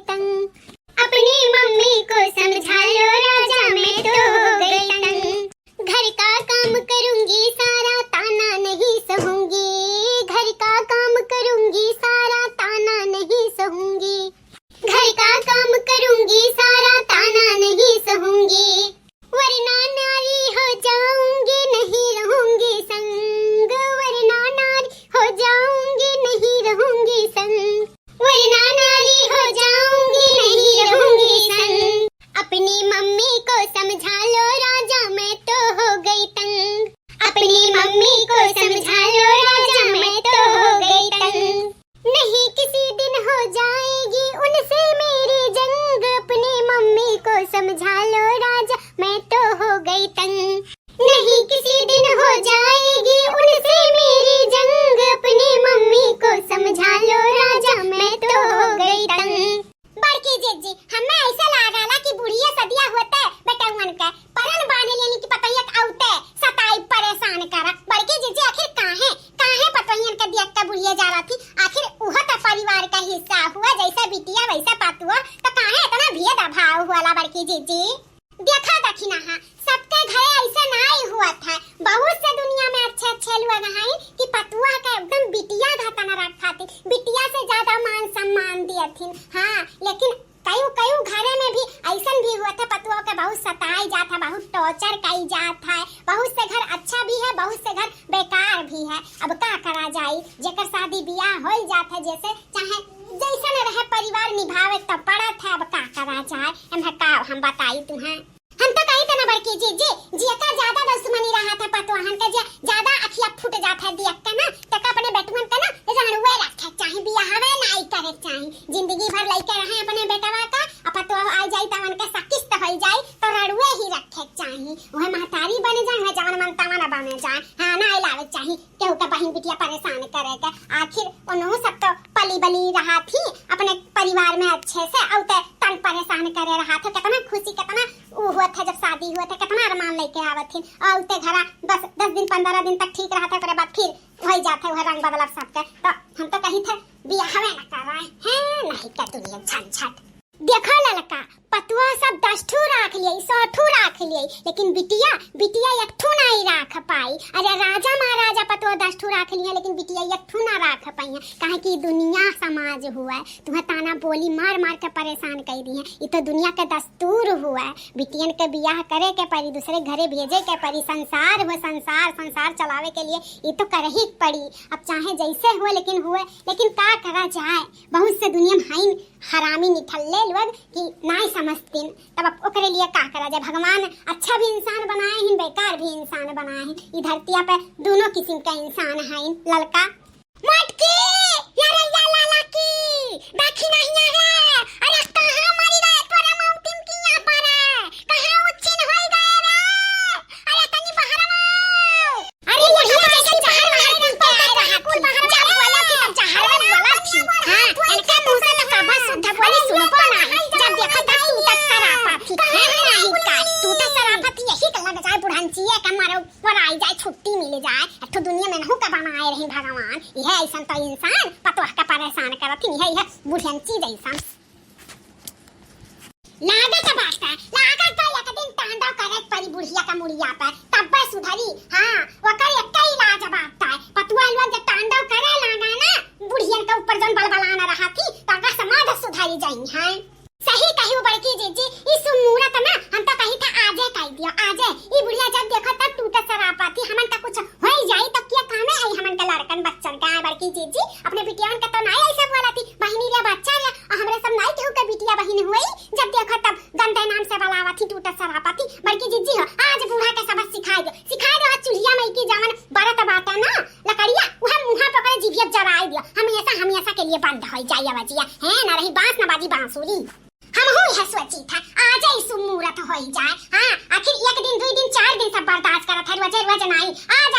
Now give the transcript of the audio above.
तंग। अपनी मम्मी को समझा लो राजा, मैं तो हो गई तंग। घर का काम करूंगी सारा, ताना नहीं सहूंगी। घर का काम करूंगी सारा, ताना नहीं सहूंगी। घर का काम करूंगी सारा, ताना नहीं सहूंगी। वरना नारी हो जाऊंगी, नहीं रहूंगी संग। वरना नारी हो जाऊंगी, नहीं रहूंगी संग। वरना नारी हो जाऊंगी, नहीं रहूंगी संग। अपनी मम्मी को समझा लो राजा, मैं तो हो गई तंग। अपनी मम्मी को समझा लो राजा, मैं तो हो गई तंग। नहीं किसी दिन हो जाएगी उनसे मेरी जंग। अपनी मम्मी को समझा लो राजा, मैं तो हो गई तंग। नहीं किसी दिन हो जाएगी उनसे मेरी जंग। अपनी मम्मी को समझा लो राजा, मैं तो हो गई तंग। बड़की जीजी हमें ऐसा लागला कि बुढ़िया सदिया होते बेटवन के परन बांधे लेनी कि पतैया आउते सताई परेशान करा। बड़की जीजी आखिर काहे पतैयन के देख के बुढ़िया जा रही थी? आखिर उह तो परिवार का हिस्सा हुआ, जैसा बिटिया वैसा पातुआ, तो काहे इतना भेद भाव हुआला बड़की जीजी? देखा दखिना हां सबके घरे ऐसा नहीं हुआ था। बहुत से दुनिया में अच्छे लोग हैं कि पतुआ का एकदम बिटिया घातना रखा थी, बिटिया से ज्यादा मान सम्मान दिए थी। हां लेकिन कई घरे में भी ऐसा भी हुआ था, पतुआ के बहुत सताई जाता है, बहुत टॉर्चर कई जाता है। बहुत से घर अच्छा भी है, बहुत से घर बेकार भी है। अब का करा जाए, जेकर शादी ब्याह हो जाता है, जैसे चाहे जैसा न रहे परिवार निभावे तो पड़ा था। अब का करा जाए, हम बताई तुम्हें। हम तो कही थे ना बड़की जीजी, जेका ज्यादा दुश्मनी रहा था पतवाहन के, ज्यादा अखिया फूट जाता देख के ना, तक अपने बेटवन के ना रणुए रखे चाहे, बियाहवे नहीं करे चाहे। जिंदगी भर लइके रहे अपने बेटवा का, पतवा आ जाई त मन के सकिस्त हो जाई तो रणुए ही रखे चाहे। वह महतारी बने जाए, वह जवन मन तवन बने जाए। हां ना लावे चाहे केहू के बहिन बिटिया परेशान करे के। आखिर उन्हों सब तो पली बली रहा थी अपने परिवार में अच्छे से, औ तन परेशान करे रहा था। कितना खुशी कितना हुआ था जब शादी हुआ था, कितना अरमान लेके आवत थी। और उते घरा बस 10 दिन 15 दिन तक ठीक रहा था, ओकरे बाद फिर हो जाता है रंग बदलाव सबके। तो हम तो कही थे बियाहवे न कर रहे हैं, नहीं का दुनिया झंझट। देखो ललका पतुआ सब 10 ठू राख लिए, 100 ठू राख लिए, लेकिन बिटिया एक ठू नहीं राख पाई। अरे राजा महाराजा पतुआ 10 ठू राख लिए, लेकिन बिटिया एक ठू ना राख पाई है। काहे कि दुनिया समाज हुआ है, तुम्हें ताना बोली मार मार के परेशान कर दी है। ये तो दुनिया का दस्तूर हुआ है। बिटियन के बियाह करे के पड़ी, दूसरे घरे भेजे के पड़ी, संसार हुआ, संसार चलावे के लिए ये तो कर ही पड़ी। अब चाहे जैसे हुए लेकिन हुए, लेकिन का करा जाए। बहुत से दुनिया में हाइन हरामी निठल्ले लोग कि नहीं समझतीन, तब ओकरे लिए का करा जाए। भगवान अच्छा भी इंसान बनाए हैं, बेकार भी इंसान बनाए हैं। ई धरतिया पे दोनों किस्म का इंसान हैं। ललका मटकी यारे या लाला की देखी नहीं है। अरे कहां मरी रे तोरा माउंटिन की यहां पर है, कहां उच्छिन होई गए रे? अरे तनी बाहर आओ। अरे यहां जैसे बाहर दिन पे आ रहा कुल बाहर जा बोला कि तब जहर में बोला थी। हां इनका मुंह से लगा बस शुद्ध बोली सुनबो नहीं। जब देखा था तू तक सरापा थी है नहीं का, तू तो सरापा थी यही कर लग जाए बुढ़ानची है कमारे ऊपर आई जाए, छुट्टी मिल जाए। तो दुनिया में नहीं का बनाए रहे भगवान। यह ऐसा तो इंसान पतवाह का परेशान करत ही है बुढ़ानची जैसा लागत बात है। लागत तो एक दिन तांडव करे परी बुढ़िया का मुड़िया पे, तब बस सुधरी। हां ओकर एक ही इलाज बात है। पतवा लोग जब तांडव करे लागा ना बुढ़ियन के ऊपर जन बलबलाना रहा थी, ताका समाज सुधारी जाई है। सही कहियो बड़की जीजी, इस मुहूर्त ना हम तो कही था आजे कह दियो आजे। ई बुढ़िया जब देखो तब टूटे सरापा थी, हमन का कुछ हो जाई तो क्या काम है? आई हमन का लड़कन बच्चन का बड़की जीजी अपने बिटियान का तो नहीं ऐसा बोला थी बहिनी रे बच्चा रे, हमरे सब नहीं केहू के बिटिया बहिन हुई। जब देखो तब गंदे नाम से बुलावा थी, टूटे सरापा थी। बड़की जीजी हो आज बूढ़ा के सबक सिखाई दो चूल्हा में की जवन बरत बाटा ना लकड़िया वह मुंहा पकड़े जीभिया जराई दियो, हमेशा के लिए बंद हो जाए आवाजिया है ना रही बांस ना बाजी बांसुरी। हम हो यह सोची था आज ही मुहूर्त हो जाए। हां आखिर एक दिन 2 दिन 4 दिन सब बर्दाश्त करत है, रोज नहीं आज